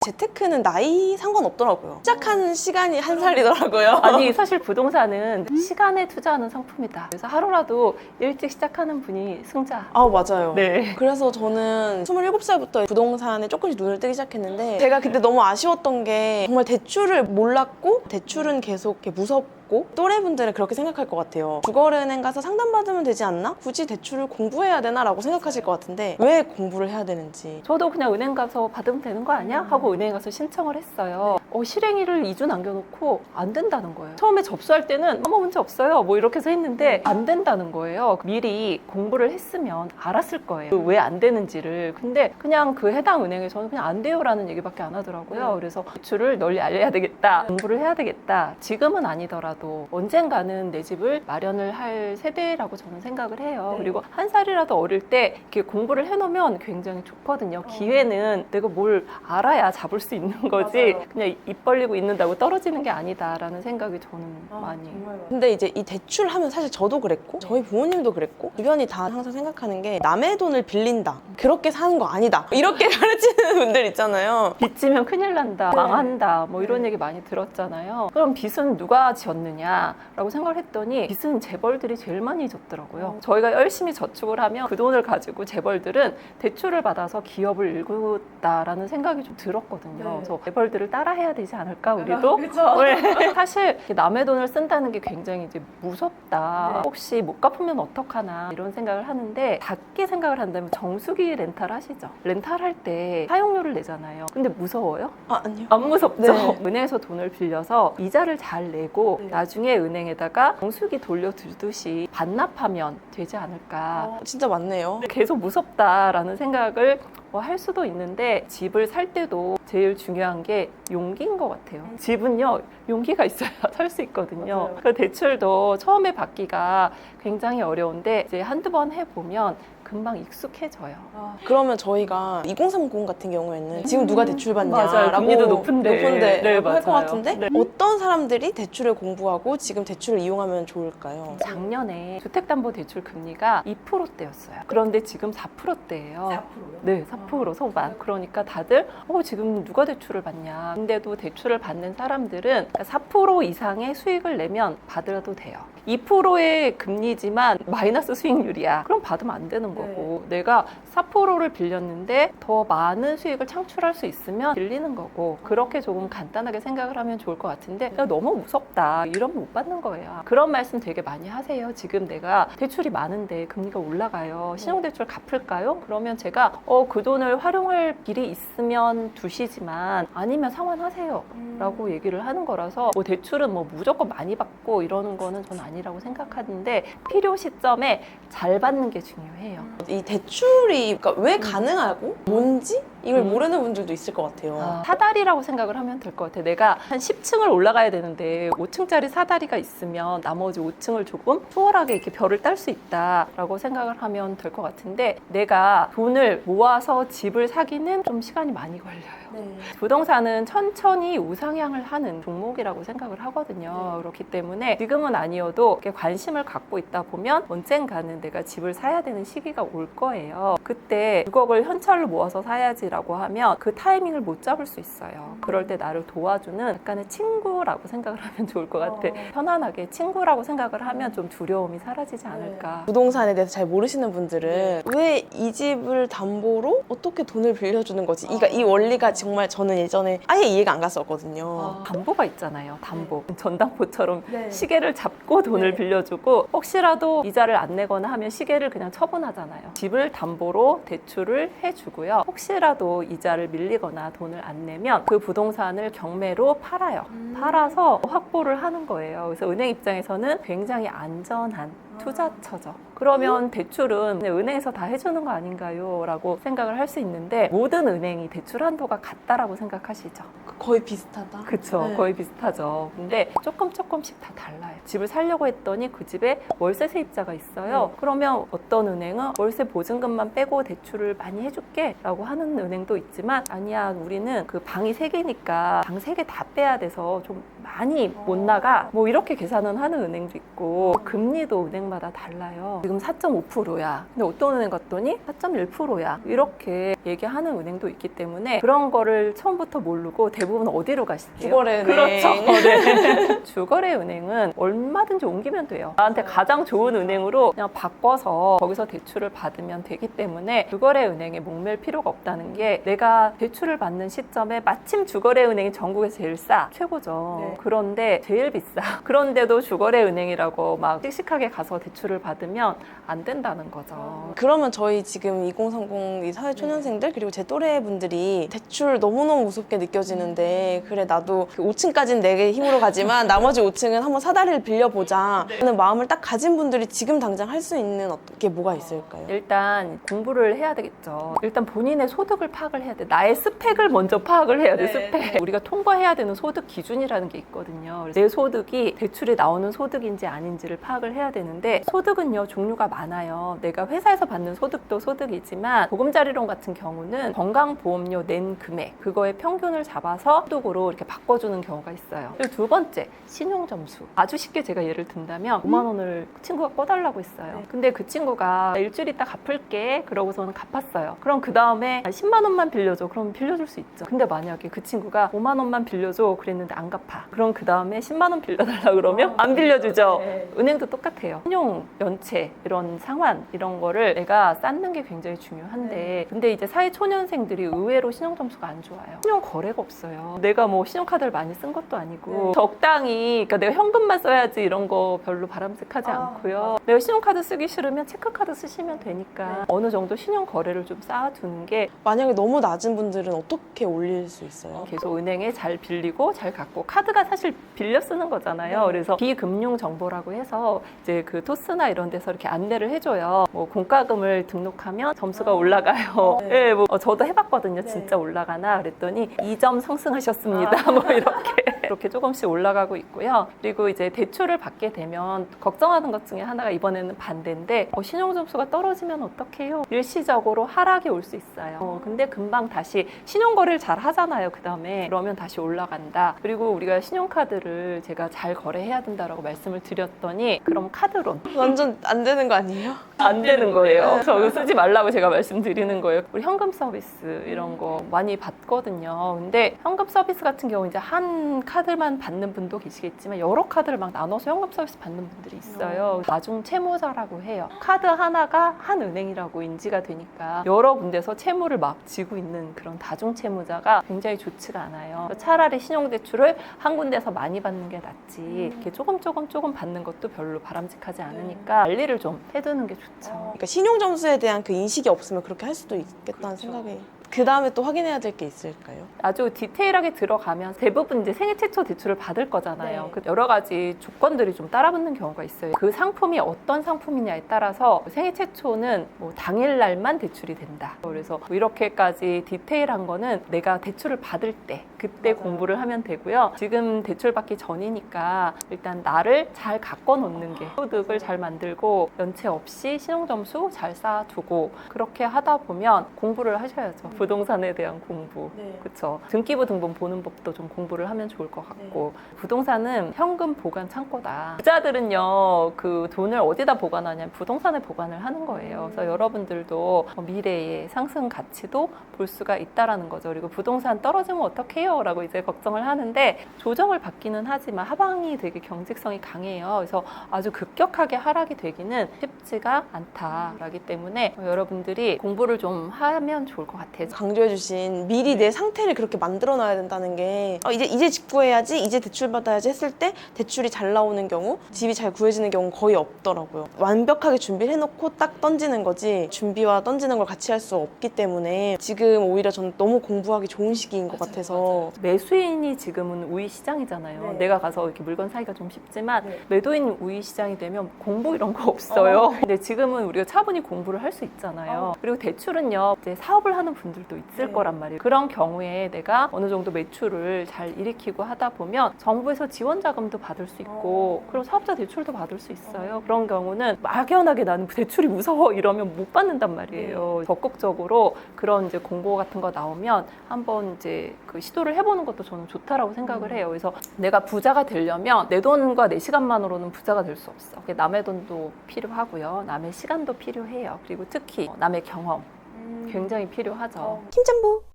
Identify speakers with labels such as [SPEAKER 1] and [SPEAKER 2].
[SPEAKER 1] 재테크는 나이 상관없더라고요. 시작하는 시간이 한 살이더라고요.
[SPEAKER 2] 아니 사실 부동산은 시간에 투자하는 상품이다. 그래서 하루라도 일찍 시작하는 분이 승자.
[SPEAKER 1] 아, 맞아요.
[SPEAKER 2] 네.
[SPEAKER 1] 그래서 저는 27살부터 부동산에 조금씩 눈을 뜨기 시작했는데 제가 그때 너무 아쉬웠던 게 정말 대출을 몰랐고 대출은 계속 이렇게 무섭고 또래분들은 그렇게 생각할 것 같아요. 주거은행 가서 상담받으면 되지 않나? 굳이 대출을 공부해야 되나? 라고 생각하실 것 같은데 왜 공부를 해야 되는지.
[SPEAKER 2] 저도 그냥 은행 가서 받으면 되는 거 아니야? 하고 은행 가서 신청을 했어요. 실행일을 2주 남겨놓고 안 된다는 거예요. 처음에 접수할 때는 아무 문제 없어요 뭐 이렇게 해서 했는데 안 된다는 거예요. 미리 공부를 했으면 알았을 거예요. 왜 안 되는지를. 근데 그냥 그 해당 은행에서는 그냥 안 돼요 라는 얘기밖에 안 하더라고요. 그래서 대출을 널리 알려야 되겠다, 공부를 해야 되겠다. 지금은 아니더라도 언젠가는 내 집을 마련을 할 세대라고 저는 생각을 해요. 그리고 한 살이라도 어릴 때 이렇게 공부를 해놓으면 굉장히 좋거든요. 기회는 내가 뭘 알아야 잡을 수 있는 거지.
[SPEAKER 1] 맞아요.
[SPEAKER 2] 그냥 입 벌리고 있는다고 떨어지는 게 아니다라는 생각이 저는 많이.
[SPEAKER 1] 근데 이제 이 대출 하면 사실 저도 그랬고 저희 부모님도 그랬고 주변이 다 항상 생각하는 게 남의 돈을 빌린다, 그렇게 사는 거 아니다, 이렇게 가르치는 분들 있잖아요.
[SPEAKER 2] 빚지면 큰일 난다, 망한다 뭐 이런 얘기 많이 들었잖아요. 그럼 빚은 누가 지었느냐라고 생각을 했더니 빚은 재벌들이 제일 많이 졌더라고요. 저희가 열심히 저축을 하면 그 돈을 가지고 재벌들은 대출을 받아서 기업을 일구다라는 생각이 좀 들었거든요. 그래서 재벌들을 따라해야 되지 않을까 우리도? 네. 사실 남의 돈을 쓴다는 게 굉장히 이제 무섭다. 혹시 못 갚으면 어떡하나 이런 생각을 하는데 작게 생각을 한다면 정수기 렌탈 하시죠? 렌탈할 때 사용료를 내잖아요. 근데 무서워요?
[SPEAKER 1] 아니요.
[SPEAKER 2] 안 무섭죠?
[SPEAKER 1] 네.
[SPEAKER 2] 은행에서 돈을 빌려서 이자를 잘 내고 나중에 은행에다가 정수기 돌려두듯이 반납하면 되지 않을까.
[SPEAKER 1] 진짜 맞네요.
[SPEAKER 2] 계속 무섭다라는 생각을 할 수도 있는데 집을 살 때도 제일 중요한 게 용기인 것 같아요. 집은요, 용기가 있어야 살 수 있거든요. 그 대출도 처음에 받기가 굉장히 어려운데 이제 한두 번 해보면 금방 익숙해져요.
[SPEAKER 1] 그러면 저희가 2030 같은 경우에는 지금 누가 대출 받냐
[SPEAKER 2] 맞아요.
[SPEAKER 1] 라고
[SPEAKER 2] 금리도 높은데. 네,
[SPEAKER 1] 할 것
[SPEAKER 2] 맞아요.
[SPEAKER 1] 같은데
[SPEAKER 2] 네.
[SPEAKER 1] 어떤 사람들이 대출을 공부하고 지금 대출을 이용하면 좋을까요?
[SPEAKER 2] 작년에 주택담보대출 금리가 2%대였어요. 그런데 지금 4%대예요. 4%요? 네, 4% 소반. 그러니까 다들 지금 누가 대출을 받냐. 근데도 대출을 받는 사람들은 4% 이상의 수익을 내면 받으라도 돼요. 2%의 금리지만 마이너스 수익률이야. 그럼 받으면 안 되는 거고 내가 4%를 빌렸는데 더 많은 수익을 창출할 수 있으면 빌리는 거고 그렇게 조금 간단하게 생각을 하면 좋을 것 같은데 야, 너무 무섭다. 이러면 못 받는 거예요. 그런 말씀 되게 많이 하세요. 지금 내가 대출이 많은데 금리가 올라가요. 신용대출 갚을까요? 그러면 제가 그 돈을 활용할 길이 있으면 두시지만 아니면 상환하세요 라고 얘기를 하는 거라서 대출은 무조건 많이 받고 이러는 거는 저는 아니라고 생각하는데 필요 시점에 잘 받는 게 중요해요.
[SPEAKER 1] 이 대출이 그러니까 왜 가능하고 뭔지 이걸 모르는 분들도 있을 것 같아요.
[SPEAKER 2] 사다리라고 생각을 하면 될 것 같아요. 내가 한 10층을 올라가야 되는데 5층짜리 사다리가 있으면 나머지 5층을 조금 수월하게 이렇게 별을 딸 수 있다라고 생각을 하면 될 것 같은데 내가 돈을 모아서 집을 사기는 좀 시간이 많이 걸려요. 부동산은 천천히 우상향을 하는 종목이라고 생각을 하거든요. 그렇기 때문에 지금은 아니어도 이렇게 관심을 갖고 있다 보면 언젠가는 내가 집을 사야 되는 시기가 올 거예요. 그때 6억을 현찰로 모아서 사야지라고 하면 그 타이밍을 못 잡을 수 있어요. 그럴 때 나를 도와주는 약간의 친구라고 생각을 하면 좋을 것 같아. 편안하게 친구라고 생각을 하면 좀 두려움이 사라지지 않을까.
[SPEAKER 1] 부동산에 대해서 잘 모르시는 분들은 왜 이 집을 담보로 어떻게 돈을 빌려주는 거지? 이 원리가 정말 저는 예전에 아예 이해가 안 갔었거든요.
[SPEAKER 2] 담보가 있잖아요. 담보. 전담보처럼 시계를 잡고 돈을 빌려주고 혹시라도 이자를 안 내거나 하면 시계를 그냥 처분하잖아요. 집을 담보로 대출을 해주고요. 혹시라도 이자를 밀리거나 돈을 안 내면 그 부동산을 경매로 팔아요. 팔아서 확보를 하는 거예요. 그래서 은행 입장에서는 굉장히 안전한 투자처죠. 그러면 대출은 은행에서 다 해주는 거 아닌가요? 라고 생각을 할 수 있는데 모든 은행이 대출 한도가 같다라고 생각하시죠?
[SPEAKER 1] 거의 비슷하다.
[SPEAKER 2] 그쵸.
[SPEAKER 1] 네.
[SPEAKER 2] 거의 비슷하죠. 근데 조금씩 다 달라요. 집을 살려고 했더니 그 집에 월세 세입자가 있어요. 그러면 어떤 은행은 월세 보증금만 빼고 대출을 많이 해줄게 라고 하는 은행도 있지만 아니야 우리는 그 방이 3개니까 방 3개 다 빼야 돼서 좀 많이 못 나가 뭐 이렇게 계산은 하는 은행도 있고 금리도 은행마다 달라요. 지금 4.5%야. 근데 어떤 은행 갔더니 4.1%야. 이렇게 얘기하는 은행도 있기 때문에 그런 거를 처음부터 모르고 대부분 어디로 가시대요?
[SPEAKER 1] 주거래 은행.
[SPEAKER 2] 그렇죠. 네. 주거래 은행은 얼마든지 옮기면 돼요. 나한테 가장 좋은 은행으로 그냥 바꿔서 거기서 대출을 받으면 되기 때문에 주거래 은행에 목맬 필요가 없다는 게 내가 대출을 받는 시점에 마침 주거래 은행이 전국에서 제일 싸. 최고죠.
[SPEAKER 1] 네.
[SPEAKER 2] 그런데 제일 비싸. 그런데도 주거래 은행이라고 막 씩씩하게 가서 대출을 받으면 안 된다는 거죠.
[SPEAKER 1] 그러면 저희 지금 2030 이 사회초년생들 그리고 제 또래 분들이 대출 너무너무 무섭게 느껴지는데 그래 나도 5층까지는 내 힘으로 가지만 나머지 5층은 한번 사다리를 빌려보자 하는 마음을 딱 가진 분들이 지금 당장 할 수 있는 게 뭐가 있을까요?
[SPEAKER 2] 일단 공부를 해야 되겠죠. 일단 본인의 소득을 파악을 해야 돼. 나의 스펙을 먼저 파악을 해야 돼. 스펙. 우리가 통과해야 되는 소득 기준이라는 게 있거든요. 그래서 내 소득이 대출이 나오는 소득인지 아닌지를 파악을 해야 되는데 소득은요 종류가 많아요. 내가 회사에서 받는 소득도 소득이지만 보금자리론 같은 경우는 건강보험료 낸 금액 그거의 평균을 잡아서 소득으로 이렇게 바꿔주는 경우가 있어요. 그리고 두 번째 신용점수. 아주 쉽게 제가 예를 든다면 5만 원을 친구가 꺼달라고 했어요. 근데 그 친구가 일주일 있다 갚을게 그러고서는 갚았어요. 그럼 그 다음에 10만 원만 빌려줘. 그럼 빌려줄 수 있죠. 근데 만약에 그 친구가 5만 원만 빌려줘 그랬는데 안 갚아. 그럼 그 다음에 10만 원 빌려달라 그러면 안 빌려주죠. 은행도 똑같아요. 신용 연체 이런 상환 이런 거를 내가 쌓는 게 굉장히 중요한데 근데 이제 사회초년생들이 의외로 신용 점수가 안 좋아요. 신용 거래가 없어요. 내가 뭐 신용카드를 많이 쓴 것도 아니고 적당히 그러니까 내가 현금만 써야지 이런 거 별로 바람직하지 않고요. 내가 신용카드 쓰기 싫으면 체크카드 쓰시면 되니까 어느 정도 신용 거래를 좀 쌓아두는 게
[SPEAKER 1] 만약에 너무 낮은 분들은 어떻게 올릴 수 있어요?
[SPEAKER 2] 계속 은행에 잘 빌리고 잘 갚고 카드가 사실 빌려 쓰는 거잖아요. 그래서 비금융 정보라고 해서 이제 그 토스나 이런 데서 이렇게 안내를 해줘요. 뭐 공과금을 등록하면 점수가 올라가요. 네, 뭐 저도 해봤거든요. 진짜 올라가나 그랬더니 2점 상승하셨습니다. 뭐 이렇게 조금씩 올라가고 있고요. 그리고 이제 대출을 받게 되면 걱정하는 것 중에 하나가 이번에는 반대인데 신용 점수가 떨어지면 어떡해요? 일시적으로 하락이 올 수 있어요. 근데 금방 다시 신용 거래를 잘 하잖아요. 그 다음에 그러면 다시 올라간다. 그리고 우리가 신용카드를 제가 잘 거래해야 된다라고 말씀을 드렸더니 그럼 카드론
[SPEAKER 1] 완전 안 되는 거 아니에요?
[SPEAKER 2] 안 되는 거예요. 저거 쓰지 말라고 제가 말씀드리는 거예요. 우리 현금 서비스 이런 거 많이 받거든요. 근데 현금 서비스 같은 경우 이제 한 카드만 받는 분도 계시겠지만 여러 카드를 막 나눠서 현금 서비스 받는 분들이 있어요. 나중 채무자라고 해요. 카드 하나가 한 은행이라고 인지가 되니까 여러 군데서 채무를 막 지고 있는 그런 다중 채무자가 굉장히 좋지가 않아요. 차라리 신용대출을 한 군데서 많이 받는 게 낫지 이렇게 조금 받는 것도 별로 바람직하지 않으니까 관리를 좀 해두는 게 좋죠.
[SPEAKER 1] 그러니까 신용 점수에 대한 그 인식이 없으면 그렇게 할 수도 있겠다는 생각이. 그 다음에 또 확인해야 될 게 있을까요?
[SPEAKER 2] 아주 디테일하게 들어가면 대부분 이제 생애 최초 대출을 받을 거잖아요. 그 여러 가지 조건들이 좀 따라붙는 경우가 있어요. 그 상품이 어떤 상품이냐에 따라서 생애 최초는 뭐 당일날만 대출이 된다. 그래서 이렇게까지 디테일한 거는 내가 대출을 받을 때 그때 공부를 하면 되고요. 지금 대출 받기 전이니까 일단 나를 잘 가꿔 놓는 게 소득을 잘 만들고 연체 없이 신용 점수 잘 쌓아두고 그렇게 하다 보면 공부를 하셔야죠. 부동산에 대한 공부. 그렇죠. 등기부 등본 보는 법도 좀 공부를 하면 좋을 것 같고 부동산은 현금 보관 창고다. 부자들은요 그 돈을 어디다 보관하냐면 부동산에 보관을 하는 거예요. 그래서 여러분들도 미래의 상승 가치도 볼 수가 있다라는 거죠. 그리고 부동산 떨어지면 어떡해요? 라고 이제 걱정을 하는데 조정을 받기는 하지만 하방이 되게 경직성이 강해요. 그래서 아주 급격하게 하락이 되기는 쉽지가 않다라기 때문에 여러분들이 공부를 좀 하면 좋을 것 같아요.
[SPEAKER 1] 강조해주신 미리 내 상태를 그렇게 만들어놔야 된다는 게 이제 집 구해야지 이제 대출 받아야지 했을 때 대출이 잘 나오는 경우 집이 잘 구해지는 경우는 거의 없더라고요. 완벽하게 준비를 해놓고 딱 던지는 거지 준비와 던지는 걸 같이 할 수 없기 때문에 지금 오히려 저는 너무 공부하기 좋은 시기인 것 같아서 그쵸.
[SPEAKER 2] 매수인이 지금은 우위 시장이잖아요.
[SPEAKER 1] 네.
[SPEAKER 2] 내가 가서 이렇게 물건 사기가 좀 쉽지만
[SPEAKER 1] 네.
[SPEAKER 2] 매도인 우위 시장이 되면 공부 이런 거 없어요. 근데 지금은 우리가 차분히 공부를 할 수 있잖아요. 그리고 대출은요, 이제 사업을 하는 분들도 있을
[SPEAKER 1] 네.
[SPEAKER 2] 거란 말이에요. 그런 경우에 내가 어느 정도 매출을 잘 일으키고 하다 보면 정부에서 지원 자금도 받을 수 있고 그리고 사업자 대출도 받을 수 있어요. 그런 경우는 막연하게 나는 대출이 무서워 이러면 못 받는단 말이에요. 적극적으로 그런 이제 공고 같은 거 나오면 한번 이제 그 시도를 해보는 것도 저는 좋다라고 생각을 해요. 그래서 내가 부자가 되려면 내 돈과 내 시간만으로는 부자가 될 수 없어. 남의 돈도 필요하고요. 남의 시간도 필요해요. 그리고 특히 남의 경험 굉장히 필요하죠.
[SPEAKER 1] 김짬보